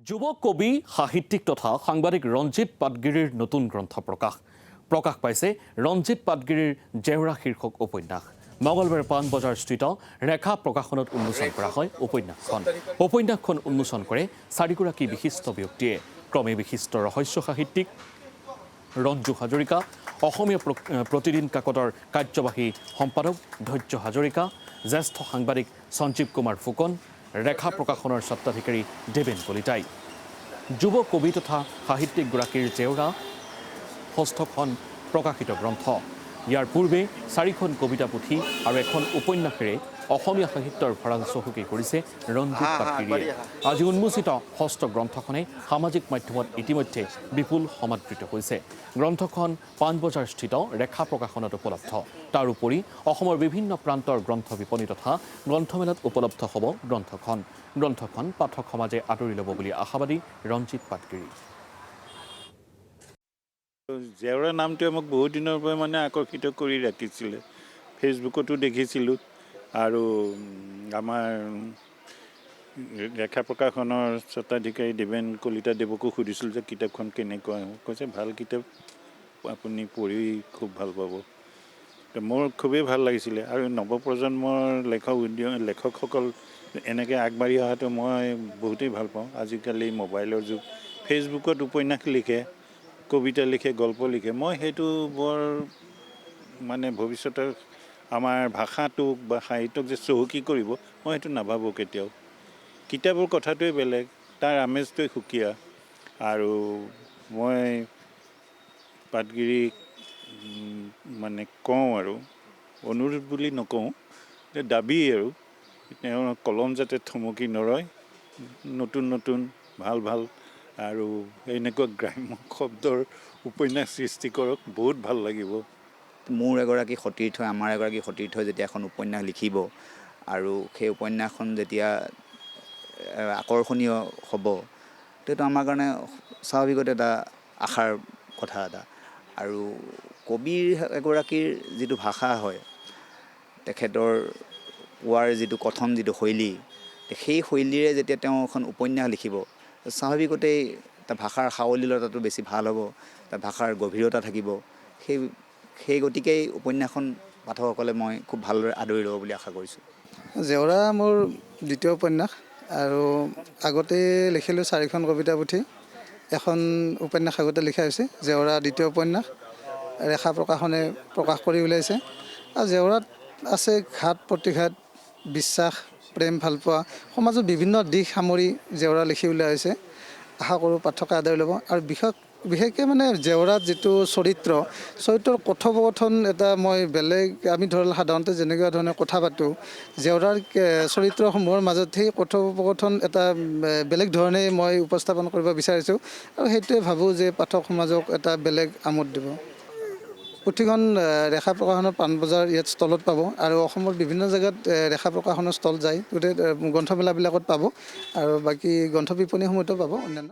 যুৱ কবি সাহিত্যিক তথা সাংবাদিক ৰঞ্জিত পাটগিৰিৰ নতুন গ্ৰন্থ প্ৰকাশ পাইছে ৰঞ্জিত পাটগিৰিৰ জেওৰা শীৰ্ষক উপন্যাস মঙলবাৰে পাণবজাৰস্থিত ৰেখা প্ৰকাশনত উন্মোচন কৰা হয় উপন্যাসখন উন্মোচন কৰে চাৰিগৰাকী বিশিষ্ট ব্যক্তিয়ে ক্ৰমে বিশিষ্ট ৰহস্য সাহিত্যিক ৰঞ্জু হাজৰিকা অসমীয়া প্ৰতিদিন কাকতৰ কাৰ্যবাহী সম্পাদক ধৈৰ্য হাজৰিকা জ্যেষ্ঠ সাংবাদিক সঞ্জীৱ কুমাৰ ফুকন ৰেখা প্ৰকাশনৰ স্বত্বাধিকাৰী দেৱেন কলিতাই যুৱ কবি তথা সাহিত্যিকগৰাকীৰ জেওৰা ষষ্ঠখন প্ৰকাশিত গ্ৰন্থ ইয়াৰ পূৰ্বে 4খন কবিতা পুথি আৰু এখন উপন্যাসেৰে অসমীয়া সাহিত্যৰ ভঁৰাল চহকী কৰিছে ৰঞ্জিত পাটগিৰিয়ে আজি উন্মোচিত ষষ্ঠ গ্ৰন্থখনে সামাজিক মাধ্যমত ইতিমধ্যে বিপুল সমাদৃত হৈছে গ্ৰন্থখন পাণবজাৰস্থিত ৰেখা প্ৰকাশনত উপলব্ধ তাৰ উপৰি অসমৰ বিভিন্ন প্ৰান্তৰ গ্ৰন্থ বিপণী তথা গ্ৰন্থমেলাত উপলব্ধ হ'ব গ্ৰন্থখন পাঠক সমাজে আদৰি ল'ব বুলি আশাবাদী ৰঞ্জিত পাটগিৰি জেওৰা নামটোৱে মোক বহুত দিনৰ পৰা আকৰ্ষিত কৰি ৰাখিছিলে ফেচবুকতো দেখিছিলোঁ আৰু আমাৰ ৰেখা প্ৰকাশনৰ স্বত্বাধিকাৰী দেৱেন কলিতা দেৱকো সুধিছিলোঁ যে কিতাপখন কেনেকুৱা কৈছে ভাল কিতাপ আপুনি পঢ়ি খুব ভাল পাব মোৰ খুবেই ভাল লাগিছিলে আৰু নৱপ্ৰজন্মৰ লেখকসকল এনেকৈ আগবাঢ়ি অহাটো মই বহুতেই ভাল পাওঁ আজিকালি মোবাইলৰ যুগ ফেচবুকত উপন্যাস লিখে কবিতা লিখে গল্প লিখে মই সেইটো বৰ ভৱিষ্যতৰ আমাৰ ভাষাটোক বা সাহিত্যক যে চহকী কৰিব মই সেইটো নাভাবোঁ কেতিয়াও কিতাপৰ কথাটোৱে বেলেগ তাৰ আমেজটোৱে সুকীয়া আৰু মই পাটগিৰিক কওঁ আৰু অনুৰোধ বুলি নকওঁ যে দাবী আৰু তেওঁৰ কলম যাতে থমকি নৰয় নতুন ভাল আৰু এনেকুৱা গ্ৰাম্য শব্দৰ উপন্যাস সৃষ্টি কৰক বহুত ভাল লাগিব মোৰ এগৰাকী সতীৰ্থই আমাৰ এগৰাকী সতীৰ্থই যেতিয়া এখন উপন্যাস লিখিব আৰু সেই উপন্যাসখন যেতিয়া আকৰ্ষণীয় হ'ব সেইটো আমাৰ কাৰণে স্বাভাৱিকতে এটা আশাৰ কথা এটা আৰু কবিৰ এগৰাকীৰ যিটো ভাষা হয় তেখেতৰ কোৱাৰ যিটো কথন যিটো শৈলী সেই শৈলীৰে যেতিয়া তেওঁ এখন উপন্যাস লিখিব স্বাভাৱিকতেই তাৰ ভাষাৰ সাৱলীলতাটো বেছি ভাল হ'ব তাৰ ভাষাৰ গভীৰতা থাকিব সেই গতিকেই উপন্যাসখন পাঠকসকলে মই খুব ভালদৰে আদৰি ল'ব বুলি আশা কৰিছোঁ জেওৰা মোৰ দ্বিতীয় উপন্যাস আৰু আগতে লিখিলোঁ 4খন কবিতা পুথি এখন উপন্যাস আগতে লিখা হৈছে জেওৰা দ্বিতীয় উপন্যাস ৰেখা প্ৰকাশনে প্ৰকাশ কৰি উলিয়াইছে আৰু জেওৰাত আছে ঘাত প্ৰতিঘাত বিশ্বাস প্ৰেম ভালপোৱা সমাজৰ বিভিন্ন দিশ সামৰি জেওৰা লিখি উলিওৱা হৈছে আশা কৰোঁ পাঠকে আদৰি ল'ব আৰু বিশেষকৈ জেওৰাত যিটো চৰিত্ৰৰ কথোপকথন এটা মই বেলেগ আমি সাধাৰণতে যেনেকুৱা ধৰণে কথা পাতোঁ জেওৰাৰ চৰিত্ৰসমূহৰ মাজত সেই কথোপকথন এটা বেলেগ ধৰণে মই উপস্থাপন কৰিব বিচাৰিছোঁ আৰু সেইটোৱে ভাবোঁ যে পাঠক সমাজক এটা বেলেগ আমোদ দিব পুথিখন ৰেখা প্ৰকাশনৰ পাণবজাৰ ইয়াত ষ্টলত পাব আৰু অসমৰ বিভিন্ন জেগাত ৰেখা প্ৰকাশনৰ ষ্টল যায় গোটেই গ্ৰন্থমেলাবিলাকত পাব আৰু বাকী গ্ৰন্থ বিপণীসমূহতো পাব অন্যান্য